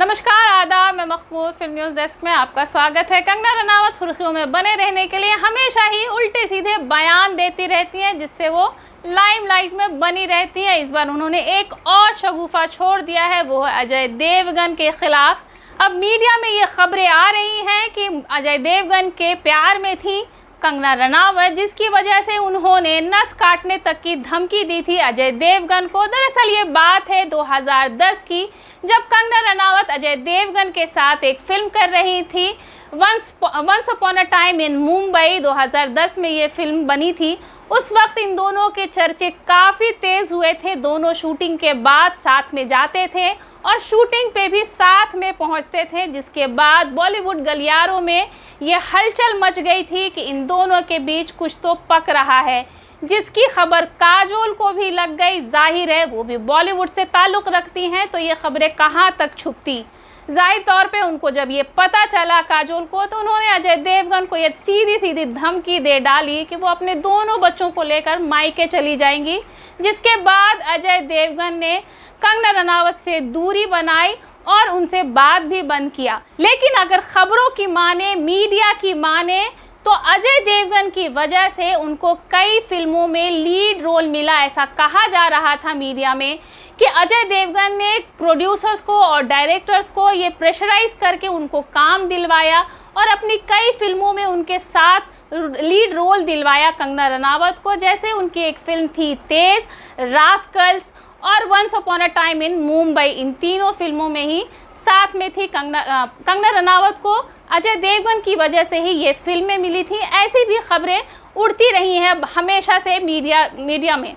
नमस्कार, आदाब। मैं मखबूल फिल्म न्यूज़ डेस्क में आपका स्वागत है। कंगना रनावत सुर्खियों में बने रहने के लिए हमेशा ही उल्टे सीधे बयान देती रहती हैं, जिससे वो लाइमलाइट में बनी रहती है। इस बार उन्होंने एक और शगुफा छोड़ दिया है, वो है अजय देवगन के खिलाफ। अब मीडिया में ये खबरें आ रही हैं कि अजय देवगन के प्यार में थी कंगना रनावत, जिसकी वजह से उन्होंने नस काटने तक की धमकी दी थी अजय देवगन को। दरअसल ये बात है 2010 की, जब कंगना रनावत अजय देवगन के साथ एक फिल्म कर रही थी, once upon a time in Mumbai. 2010 में ये फिल्म बनी थी। उस वक्त इन दोनों के चर्चे काफ़ी तेज़ हुए थे। दोनों शूटिंग के बाद साथ में जाते थे और शूटिंग पे भी साथ में पहुंचते थे, जिसके बाद बॉलीवुड गलियारों में ये हलचल मच गई थी कि इन दोनों के बीच कुछ तो पक रहा है, जिसकी खबर काजोल को भी लग गई। जाहिर है वो भी बॉलीवुड से ताल्लुक़ रखती हैं, तो ये खबरें कहाँ तक छुपती। जाहिर तौर पे उनको जब ये पता चला काजोल को, तो उन्होंने अजय देवगन को ये सीधी सीधी धमकी दे डाली कि वो अपने दोनों बच्चों को लेकर मायके चली जाएंगी। जिसके बाद अजय देवगन ने कंगना रनावत से दूरी बनाई और उनसे बात भी बंद किया। लेकिन अगर खबरों की माने, मीडिया की माने, तो अजय देवगन की वजह से उनको कई फिल्मों में लीड रोल मिला। ऐसा कहा जा रहा था मीडिया में कि अजय देवगन ने प्रोड्यूसर्स को और डायरेक्टर्स को ये प्रेशराइज करके उनको काम दिलवाया और अपनी कई फिल्मों में उनके साथ लीड रोल दिलवाया कंगना रनावत को। जैसे उनकी एक फिल्म थी तेज, रास्कल्स और once upon a time in Mumbai. इन तीनों फिल्मों में ही साथ में थी कंगना रनावत को अजय देवगन की वजह से ही ये फिल्में मिली थी। ऐसी भी खबरें उड़ती रही हैं हमेशा से मीडिया में,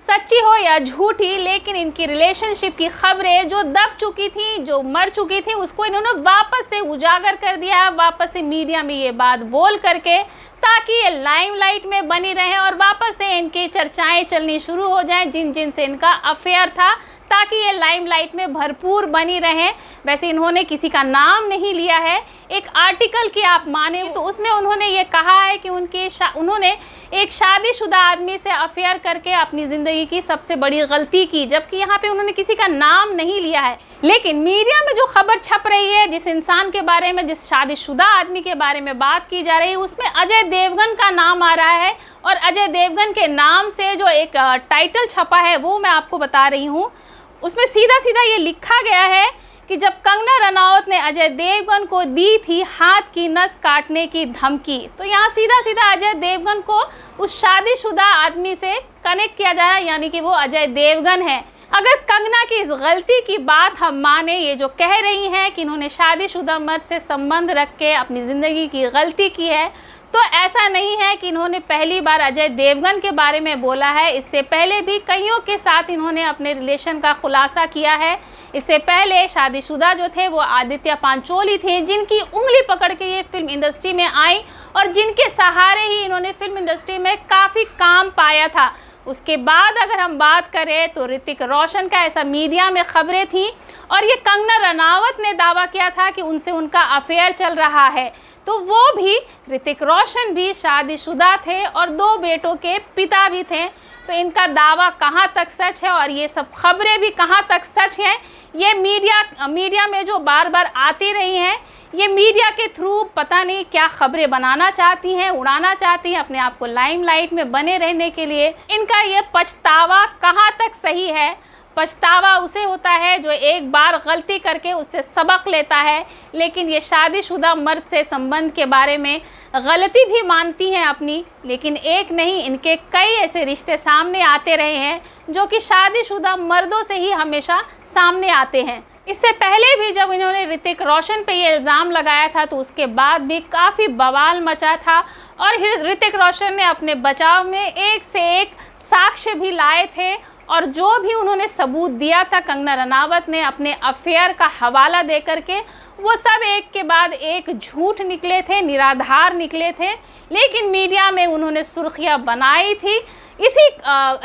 सच्ची हो या झूठी, लेकिन इनकी रिलेशनशिप की खबरें जो दब चुकी थी, जो मर चुकी थी, उसको इन्होंने वापस से उजागर कर दिया है, वापस से मीडिया में ये बात बोल करके, ताकि ये लाइमलाइट में बनी रहे और वापस से इनकी चर्चाएं चलनी शुरू हो जाएं जिन से इनका अफेयर था, ताकि ये लाइमलाइट में भरपूर बनी रहें। वैसे इन्होंने किसी का नाम नहीं लिया है। एक आर्टिकल की आप माने तो उसमें उन्होंने ये कहा है कि उन्होंने एक शादीशुदा आदमी से अफेयर करके अपनी ज़िंदगी की सबसे बड़ी गलती की, जबकि यहाँ पे उन्होंने किसी का नाम नहीं लिया है। लेकिन मीडिया में जो खबर छप रही है, जिस इंसान के बारे में, जिस शादीशुदा आदमी के बारे में बात की जा रही है, उसमें अजय देवगन का नाम आ रहा है। और अजय देवगन के नाम से जो एक टाइटल छपा है वो मैं आपको बता रही हूँ। उसमें सीधा सीधा ये लिखा गया है कि जब कंगना रनावत ने अजय देवगन को दी थी हाथ की नस काटने की धमकी, तो यहाँ सीधा सीधा अजय देवगन को उस शादीशुदा आदमी से कनेक्ट किया जा रहा है, यानी कि वो अजय देवगन है। अगर कंगना की इस गलती की बात हम माने, ये जो कह रही हैं कि इन्होंने शादीशुदा मर्द से संबंध रख के अपनी ज़िंदगी की गलती की है, तो ऐसा नहीं है कि इन्होंने पहली बार अजय देवगन के बारे में बोला है। इससे पहले भी कईयों के साथ इन्होंने अपने रिलेशन का खुलासा किया है। इससे पहले शादीशुदा जो थे वो आदित्य पांचोली थे, जिनकी उंगली पकड़ के ये फिल्म इंडस्ट्री में आई और जिनके सहारे ही इन्होंने फिल्म इंडस्ट्री में काफ़ी काम पाया था। उसके बाद अगर हम बात करें तो ऋतिक रोशन का ऐसा मीडिया में खबरें थी और ये कंगना रनावत ने दावा किया था कि उनसे उनका अफेयर चल रहा है। तो वो भी, ऋतिक रोशन भी शादीशुदा थे और 2 बेटों के पिता भी थे। तो इनका दावा कहाँ तक सच है और ये सब खबरें भी कहाँ तक सच हैं, ये मीडिया में जो बार बार आती रही हैं, ये मीडिया के थ्रू पता नहीं क्या खबरें बनाना चाहती हैं, उड़ाना चाहती हैं अपने आप को लाइमलाइट में बने रहने के लिए। इनका ये पछतावा कहाँ तक सही है? पछतावा उसे होता है जो एक बार गलती करके उससे सबक लेता है, लेकिन ये शादीशुदा मर्द से संबंध के बारे में गलती भी मानती हैं अपनी। लेकिन एक नहीं, इनके कई ऐसे रिश्ते सामने आते रहे हैं जो कि शादीशुदा मर्दों से ही हमेशा सामने आते हैं। इससे पहले भी जब इन्होंने ऋतिक रोशन पे ये इल्ज़ाम लगाया था, तो उसके बाद भी काफ़ी बवाल मचा था और ऋतिक रोशन ने अपने बचाव में एक से एक साक्ष्य भी लाए थे और जो भी उन्होंने सबूत दिया था कंगना रनावत ने अपने अफेयर का हवाला दे करके, वो सब एक के बाद एक झूठ निकले थे, निराधार निकले थे। लेकिन मीडिया में उन्होंने सुर्खियां बनाई थी इसी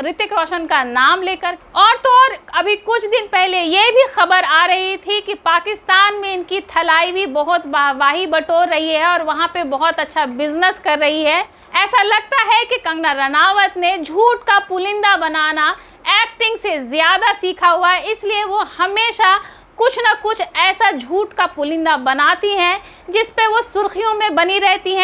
ऋतिक रोशन का नाम लेकर। और तो और अभी कुछ दिन पहले ये भी खबर आ रही थी कि पाकिस्तान में इनकी थलाई भी बहुत वाही बटोर रही है और वहाँ पे बहुत अच्छा बिजनेस कर रही है। ऐसा लगता है कि कंगना रनावत ने झूठ का पुलिंदा बनाना एक्टिंग से ज़्यादा सीखा हुआ है, इसलिए वो हमेशा कुछ ना कुछ ऐसा झूठ का पुलिंदा बनाती हैं जिस पे वो सुर्खियों में बनी रहती हैं।